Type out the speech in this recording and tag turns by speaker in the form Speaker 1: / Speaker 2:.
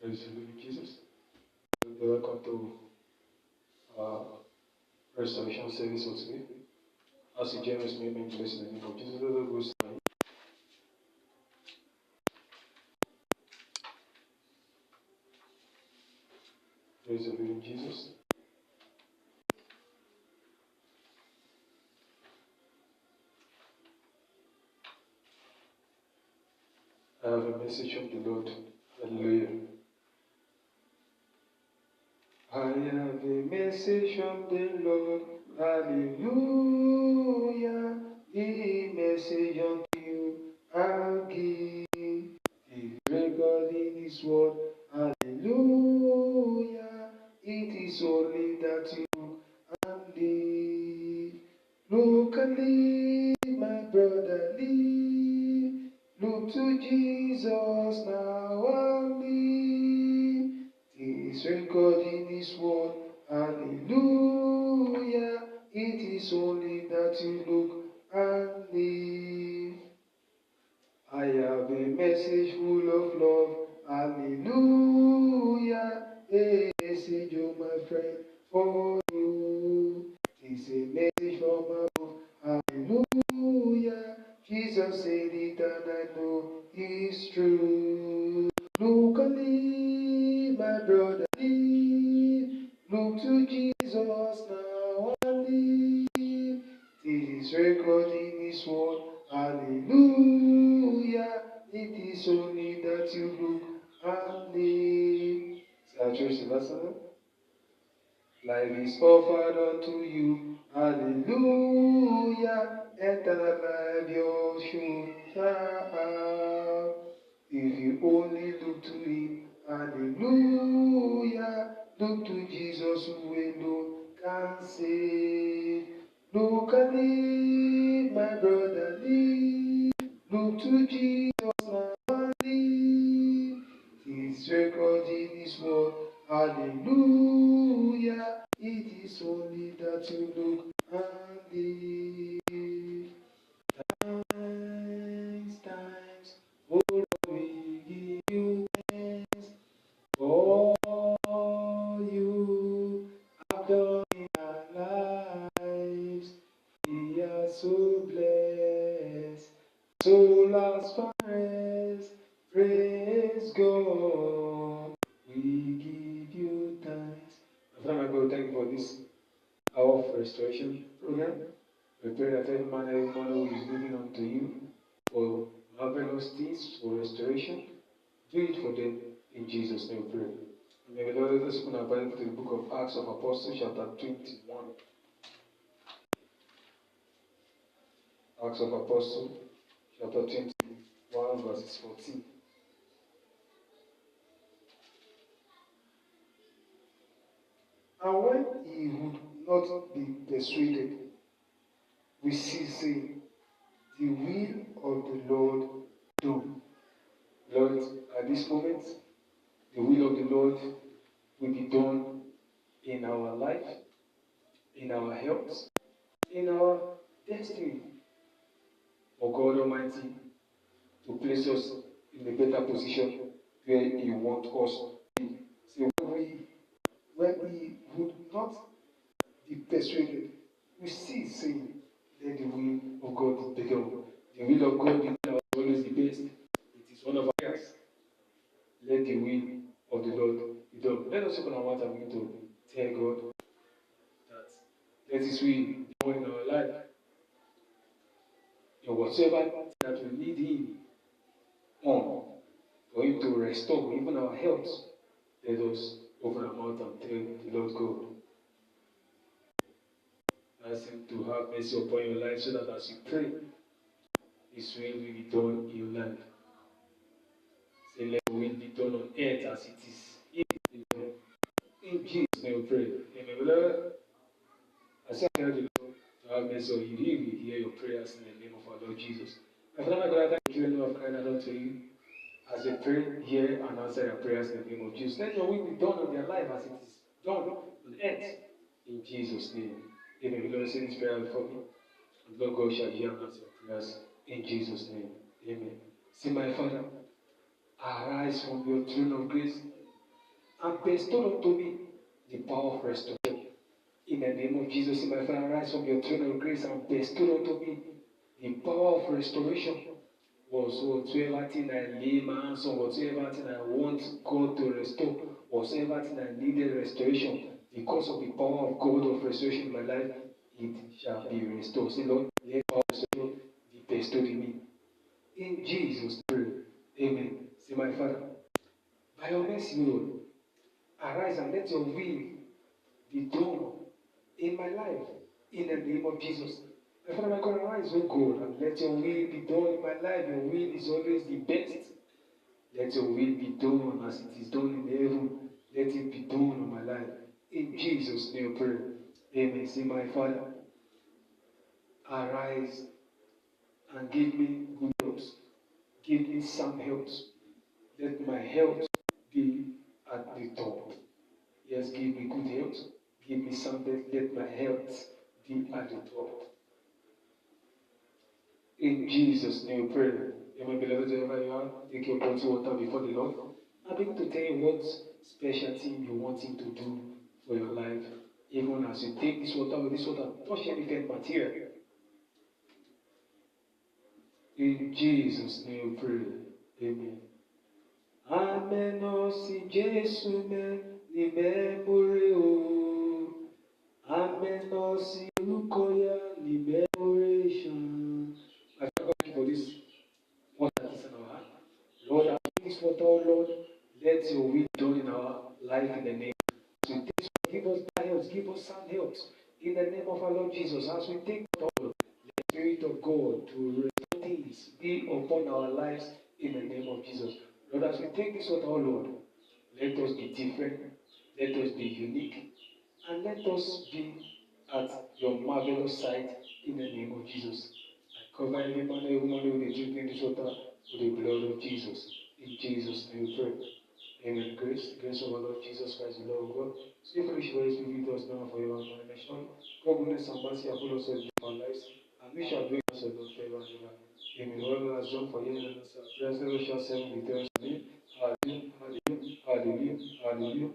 Speaker 1: Praise the living Jesus. Welcome to restoration service for today. As you join us, may be blessed in the name of Jesus. Praise the living Jesus. I have a message from the Lord. Hallelujah. I have a message from the Lord. Hallelujah. The message unto you I'll give. Is record in His word. Hallelujah. It is only that you and live. Look and live, my brother, live. Look to Jesus now and live. It is record in His word. Hallelujah. It is only that you look and live. I have a message full of love. Hallelujah. A message, oh my friend, for you. It's a message from above. Hallelujah. Jesus said it and I know it's true. Look and live, my brother, live. Look to Jesus now and live. This is recording His word. Hallelujah. It is only that you look and live. Church, life is offered unto you. Hallelujah. Eternal life your should have. If you only look to Him. Hallelujah. Look to Jesus who alone can save. Look and live, my brother, live. Look to Jesus now and live. His record in His word. Hallelujah. It is only that you look and live. Times, oh Lord, we give you thanks for all you have done in our lives. We are so blessed, soul as far as praise God. We give you thanks. Father, my God, thank you for this hour of restoration program. We pray that every man and woman who is living unto you for marvelous things, for restoration, do it for them in Jesus' name we pray. May the Lord let us open our Bible to the book of Acts of Apostles, chapter 21. Acts of Apostles, chapter 21, verses 14. And when he would not be persuaded, we see saying, the will of the Lord done. Lord, at this moment, the will of the Lord will be done in our life, in our health, in our destiny. For God Almighty to place us in a better position where He wants us to be. So when we would not be persuaded, we see saying, let the will of God be done. The will of God is always the best. It is one of our prayers. Let the will of the Lord be done. Let us open our mouth and begin to tell God that let His will be done in our life. And whatsoever that will lead Him on, for Him to restore even our health, let us open our mouth and tell the Lord God. Ask Him to have mercy upon your life so that as you pray, His will be done in your life. Say, let the will be done on earth as it is in Jesus' name we pray. Amen. Beloved, as I tell the Lord to have mercy on you, He will hear your prayers in the name of our Lord Jesus. My Father, my God, I thank you in the name of Christ unto you. As they pray, hear and answer your prayers in the name of Jesus. Let your will be done on their life as it is done on earth. In Jesus' name. Amen. The Lord say this prayer before me. And Lord God shall hear and answer your prayers in Jesus' name. Amen. Say, my Father, arise from your throne of grace and bestowed unto me the power of restoration. In the name of Jesus, in my Father, rise from your throne of grace and bestowed unto me the power of restoration. Whatsoever thing I lay my hands on, whatsoever thing I want God to restore, whatsoever thing I needed restoration, because of the power of God of restoration in my life, it shall be restored. Say, Lord, let power of restoration be bestowed in me. In Jesus' name, amen. Say, my Father, by your mercy, Lord, arise and let your will be done in my life, in the name of Jesus. My Father, my God, arise, O God, and let your will be done in my life. Your will is always the best. Let your will be done as it is done in heaven. Let it be done in my life. In Jesus' name, pray. Amen. Say, my Father, arise and give me good health. Give me some health. Let my health be at the top. Yes, give me good health. Give me something. Let my health be at the top. In Jesus' name, pray. Amen. Beloved, wherever you are, take your bottle of water before the Lord. I'm going to tell you what special thing you want Him to do for your life. Even as you take this water, with this water, touch anything material. In Jesus' name, pray. Amen. Amen. O si Jesu me ni memory o. Amen. O si Lukoya ni memoration. I thank God for this water that's in our heart. Lord, I take this water, oh Lord. Let your will be done in our life in the name of Jesus. Give us bad health, give us sound health. In the name of our Lord Jesus, as we take the Lord, the Spirit of God to restore things be upon our lives in the name of Jesus. Lord, as we take this water, oh Lord, let us be different, let us be unique, and let us be at your marvelous sight in the name of Jesus. I cover every man and woman who will be drinking this water with the blood of Jesus. In Jesus' name we pray. Amen. Grace of our Lord Jesus Christ, the Lord of God. Sweet fellowship of the Spirit be with us now for your nation. God, goodness and mercy have followed us in our lives, and we shall bring us alone forever and ever. Amen. Whoever has done for you and us, our prayers never shall send with us. Hallelujah. Hallelujah. Hallelujah. Hallelujah.